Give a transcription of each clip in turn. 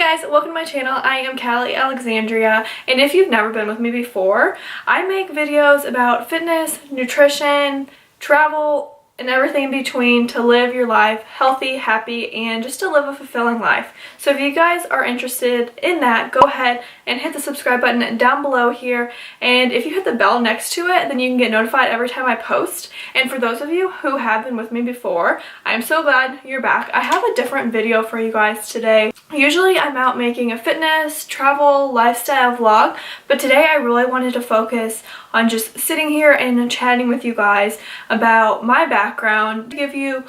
guys, welcome to my channel. I am Callie Alexandria, and if you've never been with me before, I make videos about fitness, nutrition, travel, and everything in between to live your life healthy, happy, and just to live a fulfilling life. So if you guys are interested in that, go ahead and hit the subscribe button down below here, and if you hit the bell next to it, then you can get notified every time I post. And for those of you who have been with me before, I'm so glad you're back. I have a different video for you guys today. Usually I'm out making a fitness, travel, lifestyle vlog, but today I really wanted to focus on just sitting here and chatting with you guys about my background, to give you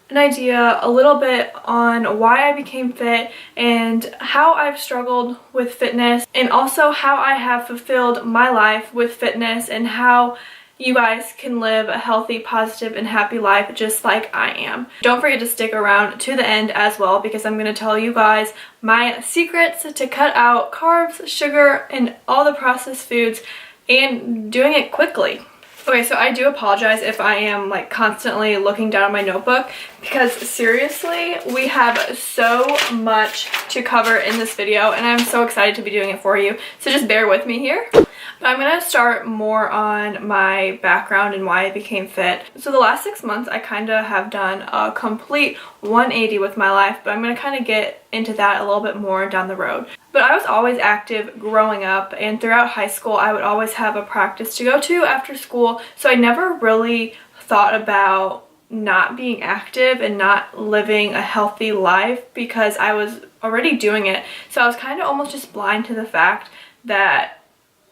an idea a little bit on why I became fit and how I've struggled with fitness, and also how I have fulfilled my life with fitness and how you guys can live a healthy, positive, and happy life just like I am. Don't forget to stick around to the end as well, because I'm going to tell you guys my secrets to cut out carbs, sugar, and all the processed foods, and doing it quickly. Okay, so I do apologize if I am like constantly looking down at my notebook, because seriously, we have so much to cover in this video and I'm so excited to be doing it for you. So just bear with me here. But I'm going to start more on my background and why I became fit. So the last 6 months I kind of have done a complete 180 with my life, but I'm going to kind of get into that a little bit more down the road. But I was always active growing up, and throughout high school I would always have a practice to go to after school, so I never really thought about not being active and not living a healthy life because I was already doing it. So I was kind of almost just blind to the fact that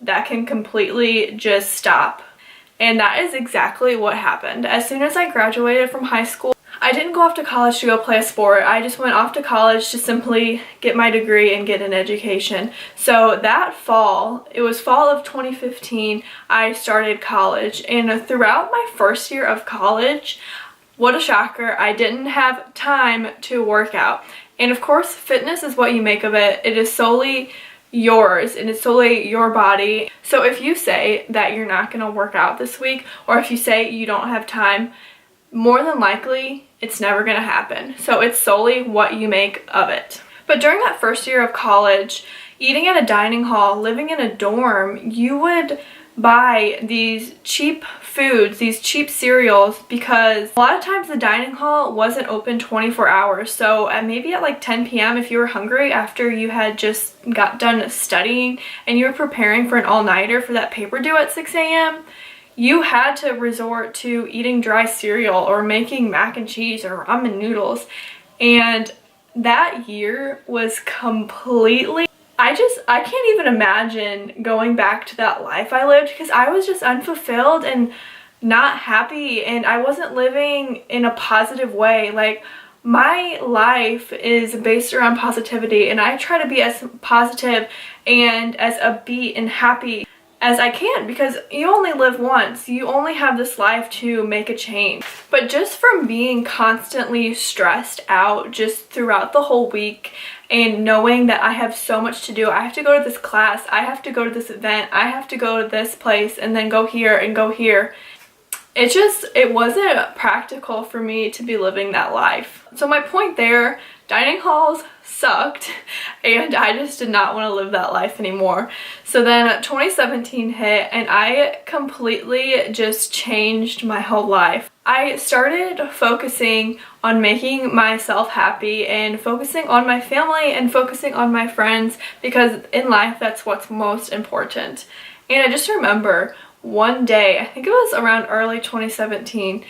that can completely just stop. And that is exactly what happened. As soon as I graduated from high school, I didn't go off to college to go play a sport. I just went off to college to simply get my degree and get an education. So that fall, it was fall of 2015, I started college. And throughout my first year of college, what a shocker, I didn't have time to work out. And of course, fitness is what you make of it. It is solely yours and it's solely your body. So if you say that you're not going to work out this week, or if you say you don't have time, more than likely it's never going to happen. So it's solely what you make of it. But during that first year of college, eating at a dining hall, living in a dorm, you would buy these cheap foods, these cheap cereals, because a lot of times the dining hall wasn't open 24 hours. So maybe at like 10 p.m. if you were hungry after you had just got done studying and you were preparing for an all-nighter for that paper due at 6 a.m., you had to resort to eating dry cereal or making mac and cheese or ramen noodles. And that year was completely, I can't even imagine going back to that life I lived, because I was just unfulfilled and not happy, and I wasn't living in a positive way. Like, my life is based around positivity, and I try to be as positive and as upbeat and happy as I can, because you only live once. You only have this life to make a change. But just from being constantly stressed out just throughout the whole week, and knowing that I have so much to do, I have to go to this class, I have to go to this event, I have to go to this place, and then go here and go here. It wasn't practical for me to be living that life. So my point there, dining halls sucked, and I just did not want to live that life anymore. So then 2017 hit, and I completely just changed my whole life. I started focusing on making myself happy and focusing on my family and focusing on my friends, because in life that's what's most important. And I just remember one day, I think it was around early 2017,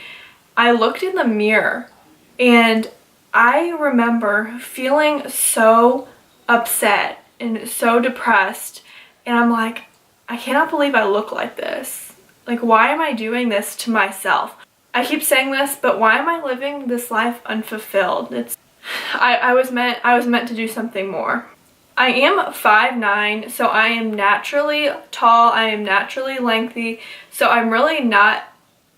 I looked in the mirror and I remember feeling so upset and so depressed, and I'm like, I cannot believe I look like this. Like, why am I doing this to myself? I keep saying this, but why am I living this life unfulfilled? I was meant to do something more. I am 5'9", so I am naturally tall, I am naturally lengthy, so I'm really not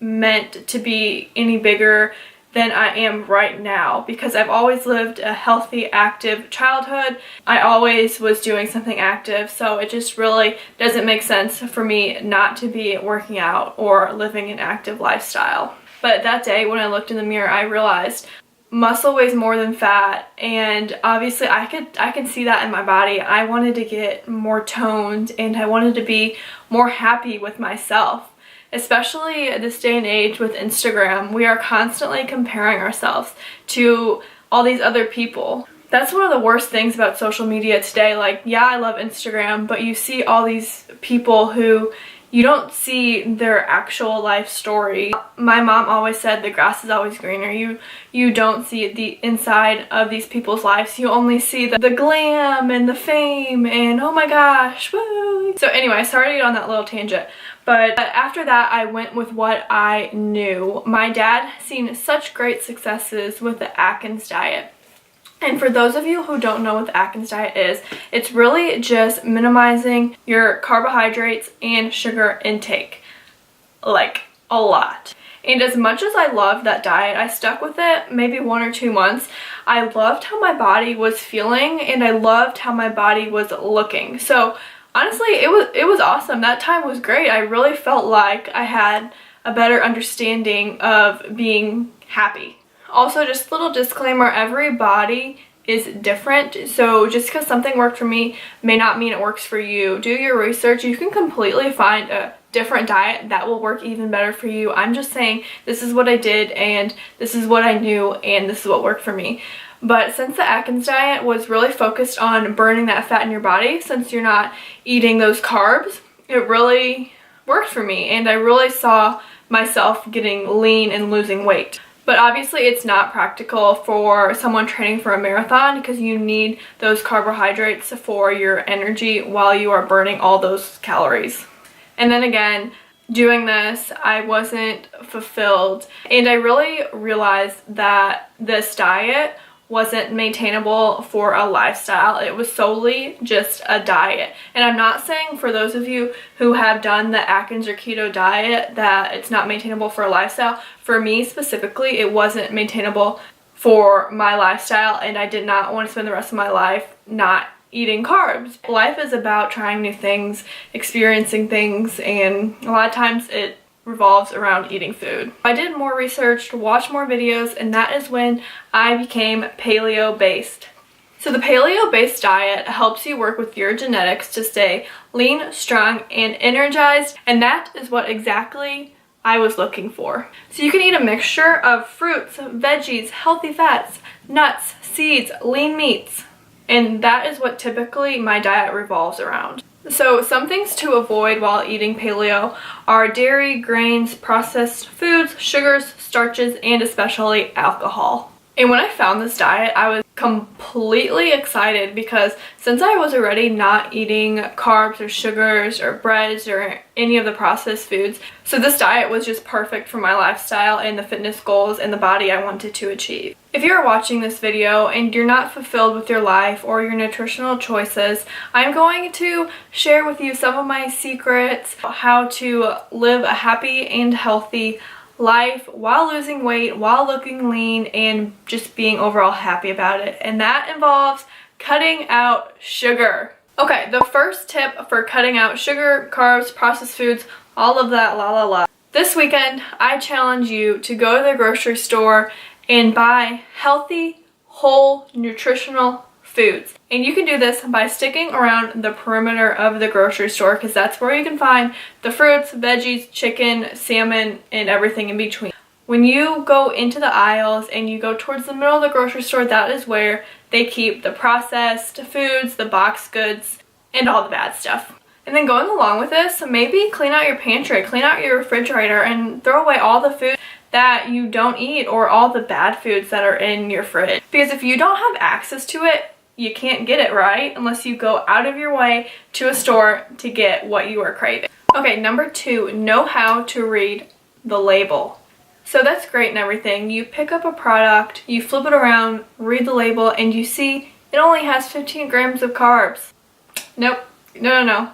meant to be any bigger than I am right now, because I've always lived a healthy, active childhood. I always was doing something active, so it just really doesn't make sense for me not to be working out or living an active lifestyle. But that day when I looked in the mirror, I realized muscle weighs more than fat, and obviously I can see that in my body. I wanted to get more toned, and I wanted to be more happy with myself. Especially this day and age with Instagram, we are constantly comparing ourselves to all these other people. That's one of the worst things about social media today. Like, yeah, I love Instagram, but you see all these people who you don't see their actual life story. My mom always said the grass is always greener. You don't see the inside of these people's lives. You only see the glam and the fame and oh my gosh, woo. So anyway, sorry to get on that little tangent. But after that, I went with what I knew. My dad has seen such great successes with the Atkins diet. And for those of you who don't know what the Atkins diet is, it's really just minimizing your carbohydrates and sugar intake. Like, a lot. And as much as I loved that diet, I stuck with it maybe 1 or 2 months. I loved how my body was feeling, and I loved how my body was looking. So honestly, it was awesome. That time was great. I really felt like I had a better understanding of being happy. Also, just a little disclaimer, every body is different, so just because something worked for me may not mean it works for you. Do your research. You can completely find a different diet that will work even better for you. I'm just saying this is what I did, and this is what I knew, and this is what worked for me. But since the Atkins diet was really focused on burning that fat in your body, since you're not eating those carbs, it really worked for me, and I really saw myself getting lean and losing weight. But obviously it's not practical for someone training for a marathon because you need those carbohydrates for your energy while you are burning all those calories. And then again, doing this, I wasn't fulfilled, and I really realized that this diet wasn't maintainable for a lifestyle. It was solely just a diet. And I'm not saying for those of you who have done the Atkins or keto diet that it's not maintainable for a lifestyle. For me specifically, it wasn't maintainable for my lifestyle, and I did not want to spend the rest of my life not eating carbs. Life is about trying new things, experiencing things, and a lot of times it revolves around eating food. I did more research, watched more videos, and that is when I became paleo based. So the paleo based diet helps you work with your genetics to stay lean, strong, and energized, and that is what exactly I was looking for. So you can eat a mixture of fruits, veggies, healthy fats, nuts, seeds, lean meats, and that is what typically my diet revolves around. So some things to avoid while eating paleo are dairy, grains, processed foods, sugars, starches, and especially alcohol. And when I found this diet, I was completely excited because since I was already not eating carbs or sugars or breads or any of the processed foods, so this diet was just perfect for my lifestyle and the fitness goals and the body I wanted to achieve. If you're watching this video and you're not fulfilled with your life or your nutritional choices, I'm going to share with you some of my secrets, how to live a happy and healthy life while losing weight, while looking lean, and just being overall happy about it. And that involves cutting out sugar. Okay, the first tip for cutting out sugar, carbs, processed foods, all of that la la la. This weekend, I challenge you to go to the grocery store and buy healthy, whole, nutritional foods. And you can do this by sticking around the perimeter of the grocery store because that's where you can find the fruits, veggies, chicken, salmon, and everything in between. When you go into the aisles and you go towards the middle of the grocery store, that is where they keep the processed foods, the boxed goods, and all the bad stuff. And then going along with this, maybe clean out your pantry, clean out your refrigerator, and throw away all the food that you don't eat or all the bad foods that are in your fridge. Because if you don't have access to it, you can't get it, right? Unless you go out of your way to a store to get what you are craving. Okay, number 2, know how to read the label. So that's great and everything. You pick up a product, you flip it around, read the label, and you see it only has 15 grams of carbs. Nope, no.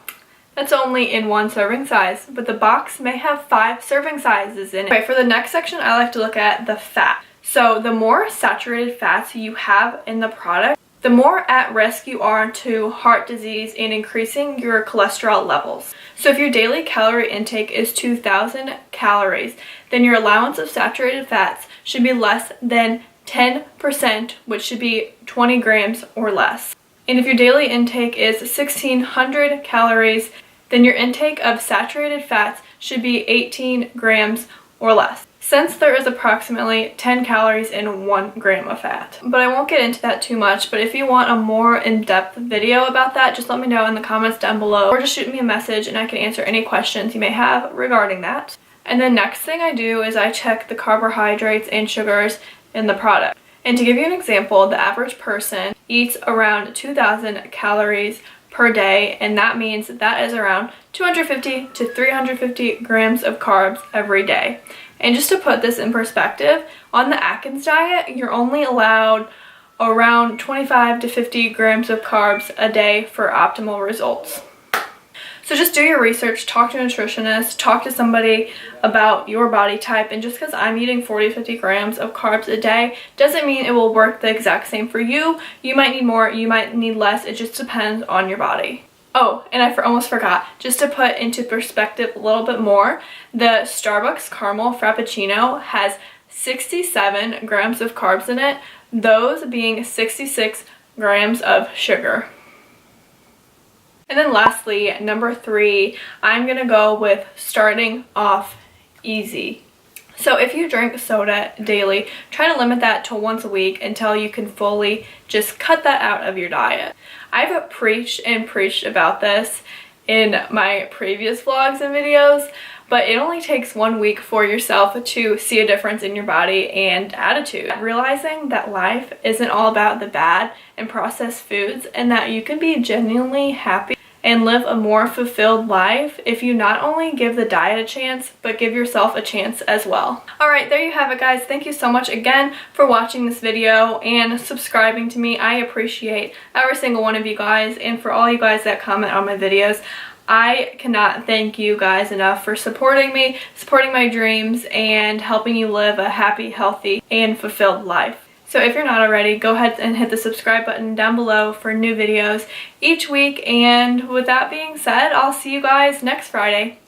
That's only in 1 serving size, but the box may have 5 serving sizes in it. Okay, for the next section, I like to look at the fat. So the more saturated fats you have in the product, the more at risk you are to heart disease and increasing your cholesterol levels. So if your daily calorie intake is 2,000 calories, then your allowance of saturated fats should be less than 10%, which should be 20 grams or less. And if your daily intake is 1600 calories, then your intake of saturated fats should be 18 grams or less, since there is approximately 10 calories in 1 gram of fat. But I won't get into that too much, but if you want a more in-depth video about that, just let me know in the comments down below, or just shoot me a message and I can answer any questions you may have regarding that. And then next thing I do is I check the carbohydrates and sugars in the product. And to give you an example, the average person eats around 2,000 calories per day, and that means that is around 250 to 350 grams of carbs every day. And just to put this in perspective, on the Atkins diet, you're only allowed around 25 to 50 grams of carbs a day for optimal results. So just do your research, talk to a nutritionist, talk to somebody about your body type, and just because I'm eating 40 to 50 grams of carbs a day doesn't mean it will work the exact same for you. You might need more, you might need less, it just depends on your body. Oh, and I almost forgot, just to put into perspective a little bit more, the Starbucks Caramel Frappuccino has 67 grams of carbs in it, those being 66 grams of sugar. And then lastly, number 3, I'm gonna go with starting off easy. So if you drink soda daily, try to limit that to once a week until you can fully just cut that out of your diet. I've preached and preached about this in my previous vlogs and videos, but it only takes 1 week for yourself to see a difference in your body and attitude. Realizing that life isn't all about the bad and processed foods, and that you can be genuinely happy and live a more fulfilled life if you not only give the diet a chance, but give yourself a chance as well. Alright, there you have it guys. Thank you so much again for watching this video and subscribing to me. I appreciate every single one of you guys, and for all you guys that comment on my videos. I cannot thank you guys enough for supporting me, supporting my dreams, and helping you live a happy, healthy, and fulfilled life. So if you're not already, go ahead and hit the subscribe button down below for new videos each week. And with that being said, I'll see you guys next Friday.